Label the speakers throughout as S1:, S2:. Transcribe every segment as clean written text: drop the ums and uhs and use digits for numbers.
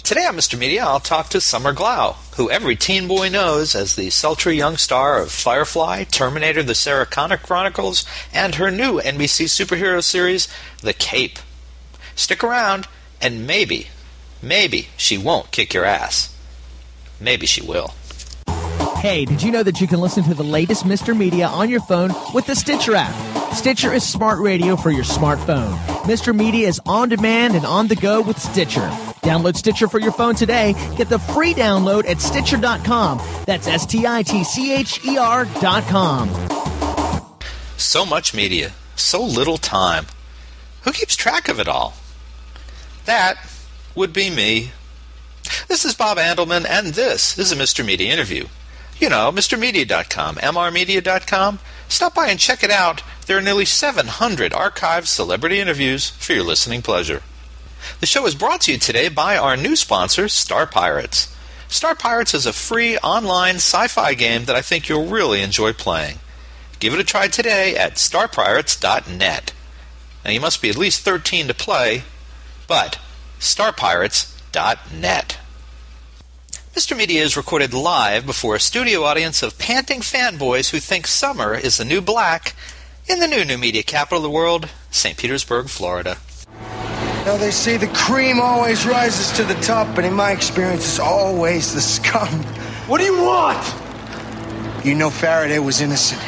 S1: Today on Mr. Media, I'll talk to Summer Glau, who every teen boy knows as the sultry young star of Firefly, Terminator, the Sarah Connor Chronicles, and her new NBC superhero series, The Cape. Stick around, and maybe she won't kick your ass. Maybe she will.
S2: Hey, did you know that you can listen to the latest Mr. Media on your phone with the Stitcher app? Stitcher is smart radio for your smartphone. Mr. Media is on demand and on the go with Stitcher. Download Stitcher for your phone today. Get the free download at Stitcher.com. That's STITCHER.com.
S1: So much media, so little time. Who keeps track of it all? That would be me. This is Bob Andelman, and this is a Mr. Media interview. You know, MrMedia.com, MRmedia.com. Stop by and check it out. There are nearly 700 archived celebrity interviews for your listening pleasure. The show is brought to you today by our new sponsor, Star Pirates. Star Pirates is a free online sci-fi game that I think you'll really enjoy playing. Give it a try today at starpirates.net. Now, you must be at least 13 to play, but starpirates.net. Mr. Media is recorded live before a studio audience of panting fanboys who think summer is the new black in the new media capital of the world, St. Petersburg, Florida.
S3: Now, they say the cream always rises to the top, but in my experience, it's always the scum.
S4: What do you want?
S3: You know Faraday was innocent.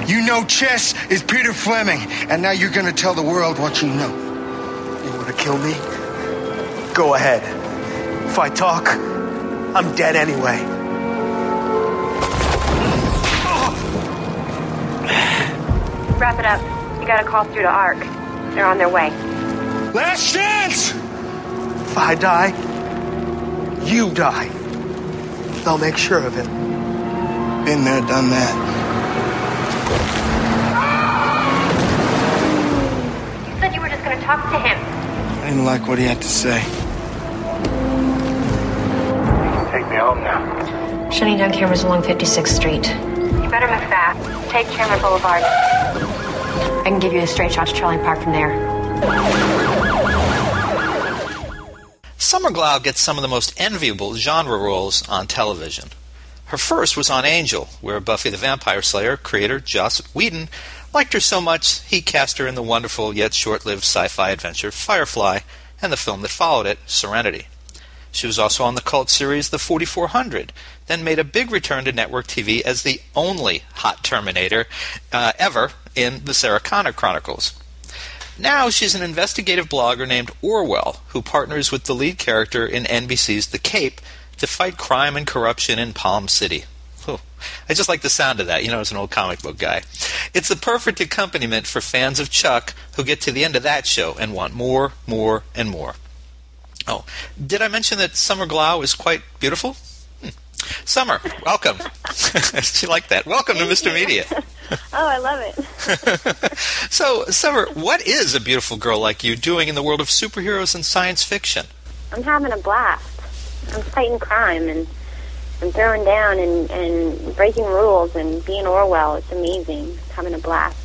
S3: You know chess is Peter Fleming, and now you're going to tell the world what you know.
S4: You want to kill me? Go ahead. If I talk, I'm dead anyway.
S5: Wrap it up. You got a call through to ARC. They're on their way.
S3: Last chance!
S4: If I die, you die. They'll make sure of it.
S3: Been there, done that.
S5: You said you were just going to talk to him.
S3: I didn't like what he had to say.
S4: Take me home now.
S5: Shutting down cameras along 56th Street. You better move fast. Take Chairman Boulevard. I can give you a straight shot to Charlie Park from there.
S1: Summer Glau gets some of the most enviable genre roles on television. Her first was on Angel, where Buffy the Vampire Slayer creator Joss Whedon liked her so much he cast her in the wonderful yet short-lived sci-fi adventure Firefly and the film that followed it, Serenity. She was also on the cult series The 4400, then made a big return to network TV as the only hot Terminator ever in the Sarah Connor Chronicles. Now she's an investigative blogger named Orwell, who partners with the lead character in NBC's The Cape to fight crime and corruption in Palm City. Oh, I just like the sound of that, as an old comic book guy. It's the perfect accompaniment for fans of Chuck who get to the end of that show and want more, and more. Oh, did I mention that Summer Glau is quite beautiful? Summer, welcome. She liked that. Welcome to Mr. Media.
S6: Oh, I love it.
S1: So, Summer, what is a beautiful girl like you doing in the world of superheroes and science fiction?
S6: I'm having a blast. I'm fighting crime and throwing down and breaking rules and being Orwell. It's amazing. Having a blast.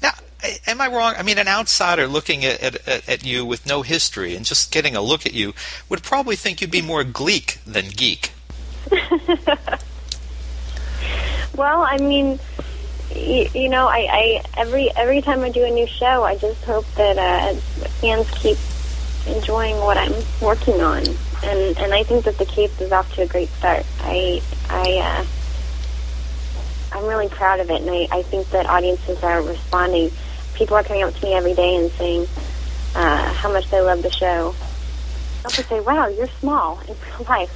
S1: Now, am I wrong? I mean, an outsider looking at you with no history and just getting a look at you would probably think you'd be more gleek than geek.
S6: Well, I mean, I every time I do a new show, I just hope that fans keep enjoying what I'm working on, and I think that The Cape is off to a great start. I'm really proud of it, and I think that audiences are responding. People are coming up to me every day and saying how much they love the show. They also say, "Wow, you're small in real life.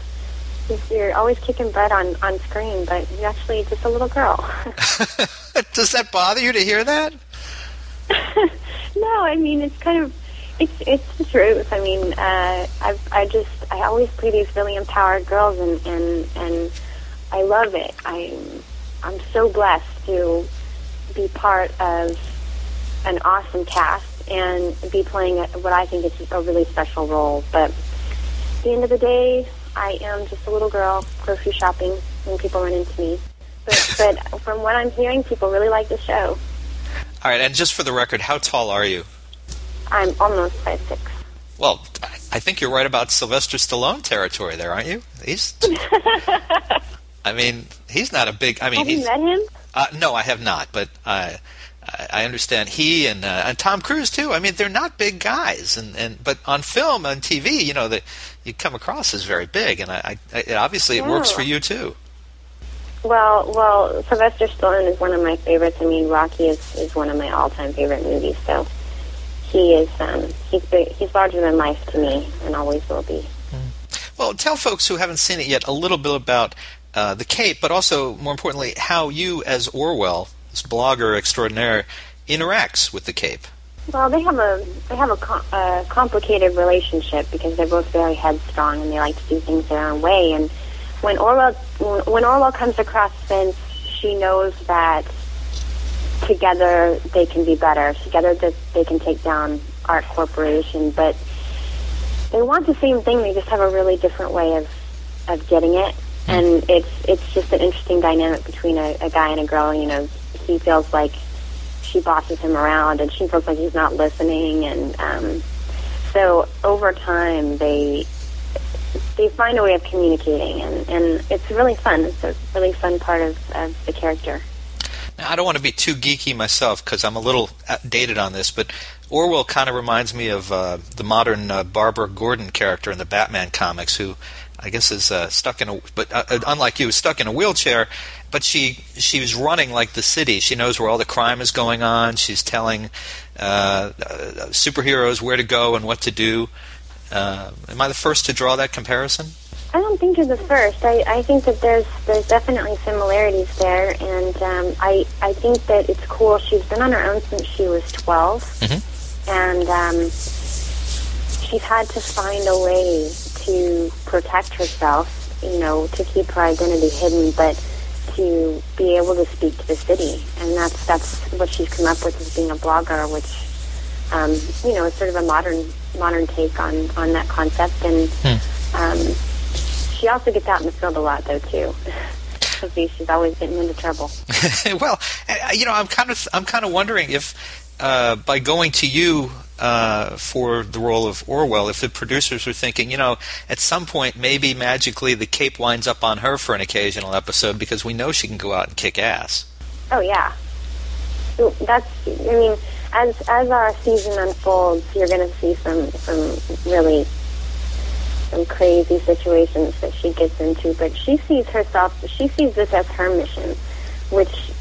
S6: You're always kicking butt on screen, but you're actually just a little girl."
S1: Does that bother you to hear that?
S6: No, I mean, it's kind of, it's the truth. I mean, I always play these really empowered girls, and I love it. I'm so blessed to be part of an awesome cast and be playing what I think is a really special role. But at the end of the day, I am just a little girl grocery shopping when people run into me. But from what I'm hearing, people really like the show.
S1: All right, and just for the record, how tall are you?
S6: I'm almost 5'6".
S1: Well, I think you're right about Sylvester Stallone territory there, aren't you? He's not a big...
S6: Have you met him?
S1: No, I have not, but I understand he and Tom Cruise too. I mean, they're not big guys, but on film and TV, you come across as very big, and obviously it works for you too.
S6: Well, Sylvester Stallone is one of my favorites. I mean, Rocky is one of my all-time favorite movies. So he is he's larger than life to me, and always will be.
S1: Well, tell folks who haven't seen it yet a little bit about the Cape, but also more importantly, how you, as Orwell, this blogger extraordinaire, interacts with the Cape.
S6: Well, they have a complicated relationship because they're both very headstrong and they like to do things their own way. And when Orwell comes across Vince, she knows that together they can be better. Together that they can take down Art Corporation. But they want the same thing. They just have a really different way of getting it. And it's just an interesting dynamic between a guy and a girl. He feels like she bosses him around, and she feels like he's not listening. And so over time, they find a way of communicating, and it's really fun. It's a really fun part of the character.
S1: Now, I don't want to be too geeky myself because I'm a little dated on this, but Orwell kind of reminds me of the modern Barbara Gordon character in the Batman comics, who I guess is stuck in unlike you, stuck in a wheelchair, but she was running like the city. She knows where all the crime is going on. She's telling superheroes where to go and what to do. Am I the first to draw that comparison?
S6: I don't think you're the first. I think that there's definitely similarities there, and I think that it's cool. She's been on her own since she was 12, and she's had to find a way to protect herself, to keep her identity hidden, but to be able to speak to the city, and that's what she's come up with as being a blogger, which is sort of a modern take on that concept, and she also gets out in the field a lot, though, too. She's always getting into trouble.
S1: Well, I'm kind of wondering if by going to you for the role of Orwell, if the producers were thinking, at some point maybe magically the Cape winds up on her for an occasional episode because we know she can go out and kick ass.
S6: Oh yeah, as our season unfolds, you're going to see some crazy situations that she gets into, but she sees this as her mission, which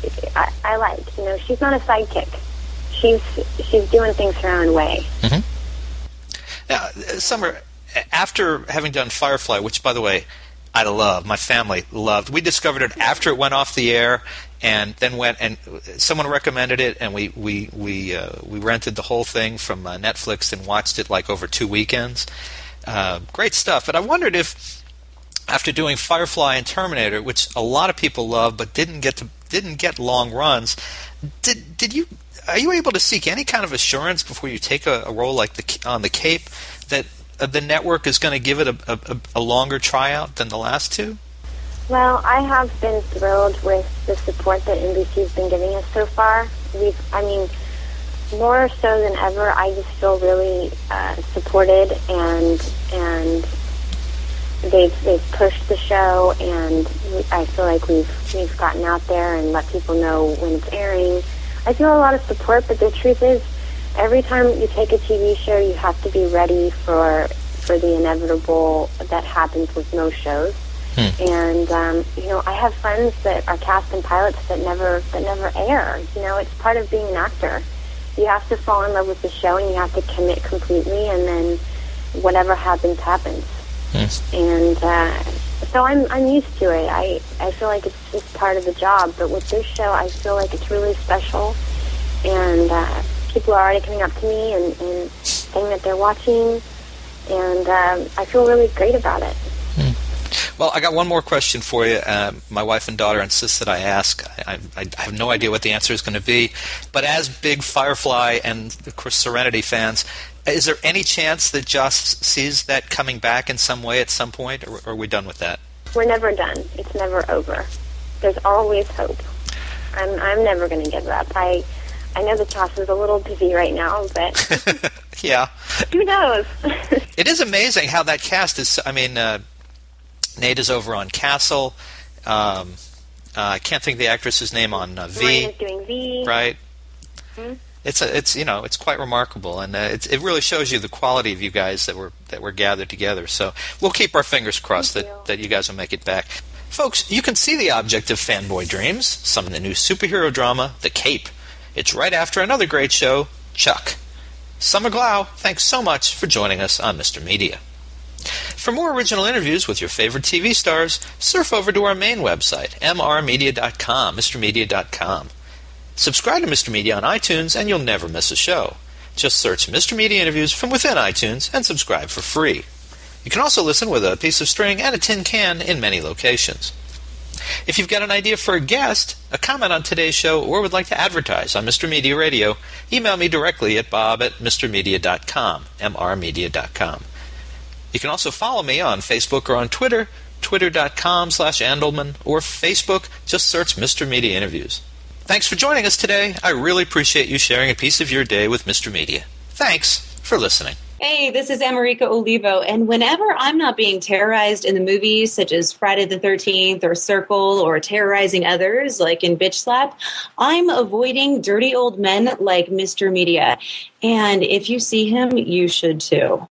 S6: I like. She's not a sidekick. She's doing things her own way.
S1: Mm-hmm. Now, Summer, after having done Firefly, which, by the way, I love, my family loved, we discovered it after it went off the air, and then went and someone recommended it, and we rented the whole thing from Netflix and watched it like over 2 weekends. Great stuff. But I wondered if, after doing Firefly and Terminator, which a lot of people love but didn't get long runs, are you able to seek any kind of assurance before you take a role like on the Cape that the network is going to give it a longer tryout than the last two?
S6: Well, I have been thrilled with the support that NBC's been giving us so far. More so than ever, I just feel really supported, and they've pushed the show, and I feel like we've gotten out there and let people know when it's airing. I feel a lot of support, but the truth is, every time you take a TV show, you have to be ready for the inevitable that happens with most shows. And I have friends that are cast in pilots that never air. It's part of being an actor. You have to fall in love with the show, and you have to commit completely, and then whatever happens. And so I'm used to it. I feel like it's just part of the job. But with this show, I feel like it's really special, and people are already coming up to me and saying that they're watching, and I feel really great about it.
S1: Well, I got one more question for you. My wife and daughter insist that I ask. I have no idea what the answer is going to be. But as big Firefly and, of course, Serenity fans, is there any chance that Joss sees that coming back in some way at some point, or are we done with that? We're
S6: never done. It's never over. There's always hope. I'm never going to give up. I know that Joss is a little busy right now, but
S1: Yeah.
S6: Who knows?
S1: It is amazing how that cast is. I mean, Nate is over on Castle. I can't think of the actress's name on V.
S6: Ryan is doing V.
S1: Right.
S6: Mm-hmm.
S1: It's quite remarkable, and it really shows you the quality of you guys that were gathered together. So we'll keep our fingers crossed that you guys will make it back. Folks, you can see the object of fanboy dreams, some of the new superhero drama, The Cape. It's right after another great show, Chuck. Summer Glau, thanks so much for joining us on Mr. Media. For more original interviews with your favorite TV stars, surf over to our main website, mrmedia.com, mrmedia.com. Subscribe to Mr. Media on iTunes and you'll never miss a show. Just search Mr. Media Interviews from within iTunes and subscribe for free. You can also listen with a piece of string and a tin can in many locations. If you've got an idea for a guest, a comment on today's show, or would like to advertise on Mr. Media Radio, email me directly at bob@mrmedia.com, mrmedia.com. You can also follow me on Facebook or on Twitter, twitter.com/Andelman, or Facebook, just search Mr. Media Interviews. Thanks for joining us today. I really appreciate you sharing a piece of your day with Mr. Media. Thanks for listening.
S7: Hey, this is America Olivo, and whenever I'm not being terrorized in the movies such as Friday the 13th or Circle or terrorizing others like in Bitch Slap, I'm avoiding dirty old men like Mr. Media. And if you see him, you should too.